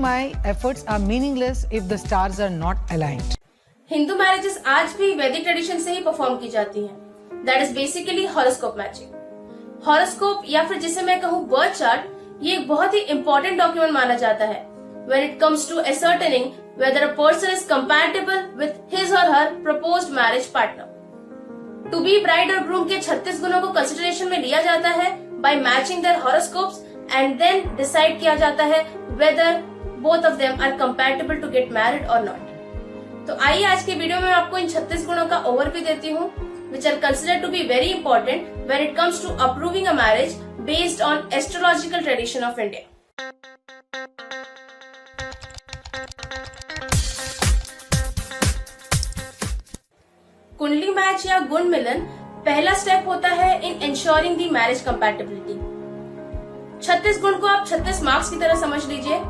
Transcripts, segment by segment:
My efforts are meaningless if the stars are not aligned. Hindu marriages आज भी वैदिक tradition से ही परफॉर्म की जाती हैं। That is basically horoscope matching. Horoscope या फिर जिसे मैं कहूँ बर्थ चार्ट, ये एक बहुत ही इंपॉर्टेंट डॉक्यूमेंट माना जाता है when it comes to ascertaining whether a person is compatible with his or her proposed marriage partner. To be bride और groom के 36 गुणों को कंसिडरेशन में लिया जाता है by matching their horoscopes and then decide किया जाता है whether both of them are compatible to get married or not. तो आइए आज के वीडियो में मैं आपको इन 36 गुणों का ओवरव्यू देती हूँ which are considered to be very important when it comes to approving a marriage based on astrological tradition of India. कुंडली मैच या गुण मिलन पहला स्टेप होता है इन इंश्योरिंग दी मैरिज कंपैटिबिलिटी। 36 गुण को आप 36 मार्क्स की तरह समझ लीजिए।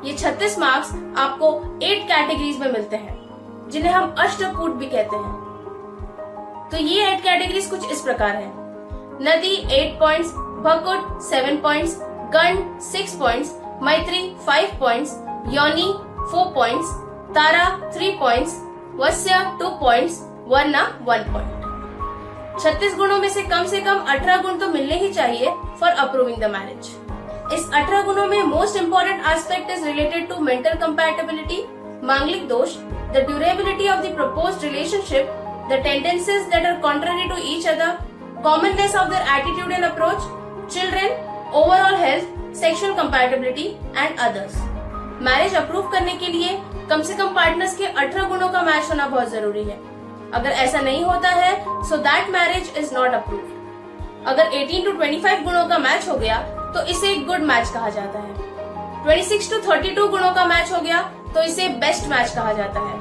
ये 36 मार्क्स आपको 8 कैटेगरीज में मिलते हैं जिन्हें हम अष्टकूट भी कहते हैं। तो ये 8 कैटेगरीज कुछ इस प्रकार है। नदी 8 पॉइंट्स, भकुट 7 पॉइंट्स, गण 6 पॉइंट्स, मैत्री 5 पॉइंट्स, योनि 4 पॉइंट्स, तारा 3 पॉइंट्स, वस्य 2 पॉइंट्स, वरना 1 पॉइंट। 36 गुणों में से कम 18 गुण तो मिलने ही चाहिए फॉर अप्रूविंग द मैरिज। इस 18 गुणों में most important aspect is related to mental compatibility, मांगलिक दोष, the durability of the proposed relationship, the tendencies that are contrary to each other, commonness of their attitude and approach, children, overall health, sexual compatibility and others. Marriage approve करने के लिए कम से कम partners के 18 गुणों का match होना बहुत जरूरी है। अगर ऐसा नहीं होता है so that marriage is not approved. अगर 18 to 25 गुणों का मैच हो गया तो इसे एक गुड मैच कहा जाता है। 26 to 32 गुणों का मैच हो गया तो इसे बेस्ट मैच कहा जाता है।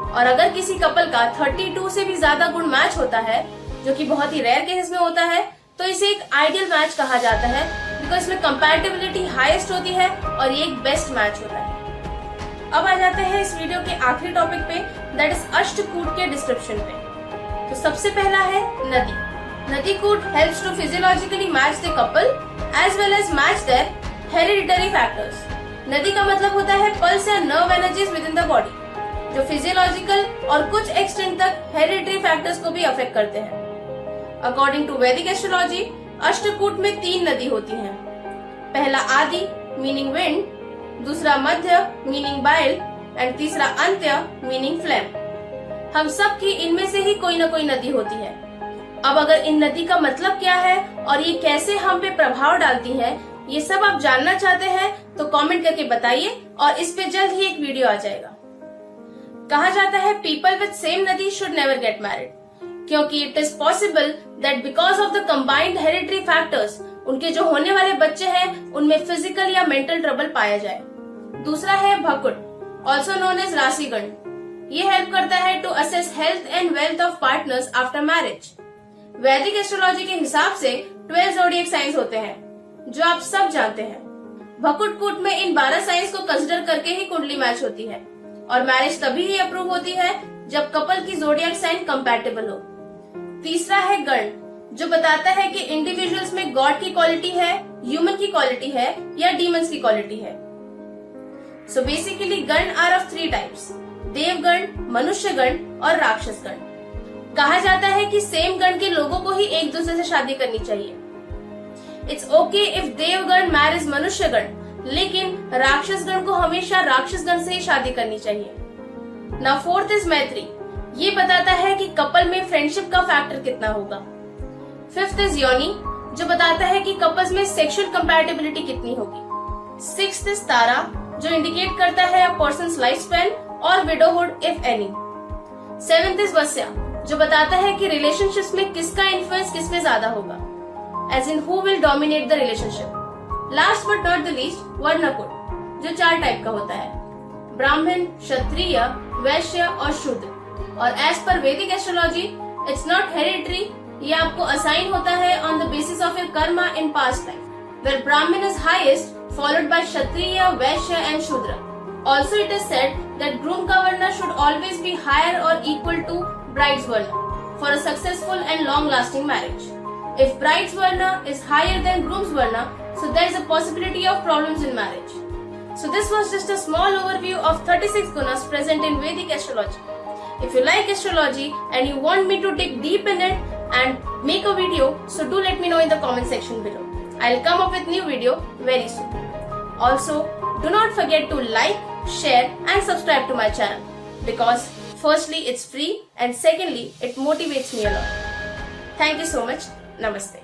और अगर किसी कपल का 32 से भी ज्यादा गुण मैच होता है, जो कि बहुत ही रेयर केसेस में होता है, तो इसे एक आइडियल मैच कहा जाता है बिकॉज इसमें कंपैटिबिलिटी हाईएस्ट होती है और ये एक बेस्ट मैच होता है। अब आ जाते हैं इस वीडियो के आखिरी टॉपिक पे, दैट इज अष्टकूट के डिस्क्रिप्शन पे। तो सबसे पहला है नदी। नदी कूट helps to physiologically match the couple as well as match their hereditary factors. नदी का मतलब होता है पल्स या nerve energies within the body बॉडी, जो फिजियोलॉजिकल और कुछ एक्सटेंट तक हेरिडिटरी फैक्टर्स को भी अफेक्ट करते हैं। अकॉर्डिंग टू वैदिक एस्ट्रोलॉजी अष्टकूट में 3 नदी होती हैं। पहला आदि मीनिंग विंड, दूसरा मध्य मीनिंग बाइल एंड तीसरा अंत्य मीनिंग फ्लेम। हम सब की इनमें से ही कोई ना कोई नदी होती है। अब अगर इन नदी का मतलब क्या है और ये कैसे हम पे प्रभाव डालती है, ये सब आप जानना चाहते हैं तो कमेंट करके बताइए और इस पे जल्द ही एक वीडियो आ जाएगा। कहा जाता है पीपल विद सेम नदी शुड नेवर गेट मैरिड, क्योंकि it is possible that because of the combined hereditary factors उनके जो होने वाले बच्चे हैं उनमें फिजिकल या मेंटल ट्रबल पाया जाए। दूसरा है भकुट, ऑल्सो नोन एज राशिगण। ये हेल्प करता है to assess health and wealth of partners after marriage. Vedic astrology के हिसाब से 12 ज़ोडिएक साइंस होते हैं जो आप सब जानते हैं। भकुट कूट में इन 12 साइंस को कंसिडर करके ही कुंडली मैच होती है और मैरिज तभी ही अप्रूव होती है जब कपल की ज़ोडिएक साइन कंपैटिबल हो। तीसरा है गण, जो बताता है कि इंडिविजुअल्स में गॉड की क्वालिटी है, ह्यूमन की क्वालिटी है या डीमंस की क्वालिटी है। So basically गण आर ऑफ 3 टाइप्स, देवगण, मनुष्यगण और राक्षसगण। कहा जाता है कि सेम गण के लोगों को ही एक दूसरे से शादी करनी चाहिए। It's okay if Devgan marriage मनुष्यगण, लेकिन राक्षसगण को हमेशा राक्षसगण से ही शादी करनी चाहिए। नाउ फोर्थ इज मैत्री। ये बताता है कि कपल में फ्रेंडशिप का फैक्टर कितना होगा। फिफ्थ इज योनि, जो बताता है कि कपल्स में सेक्सुअल कंपैटिबिलिटी कितनी होगी। सिक्स्थ इज तारा, जो इंडिकेट करता है अ पर्सन्स लाइफ स्पैन और widowhood if any. Seventh is Vasya, जो बताता है कि रिलेशनशिप्स में किसका इन्फ्लुएंस किस में ज्यादा होगा, as in who will dominate the relationship. Last but not the least वर्णकुट, जो 4 टाइप का होता है, ब्राह्मण, क्षत्रिय, वैश्य और शूद्र। और एज पर वैदिक एस्ट्रोलॉजी इट्स नॉट हेरिडिटरी, ये आपको असाइन होता है on the basis of your Karma in past life, where Brahmin is highest, followed by Kshatriya, Vaishya and Shudra. Also it is said that groom ka varna should always be higher or equal to bride's varna for a successful and long lasting marriage. If bride's varna is higher than groom's varna, so there is a possibility of problems in marriage. So this was just a small overview of 36 gunas present in Vedic astrology. If you like astrology and you want me to dig deep in it and make a video, so do let me know in the comment section below. I'll come up with new video very soon. Also, do not forget to like, share and subscribe to my channel because firstly it's free and secondly it motivates me a lot. Thank you so much. Namaste.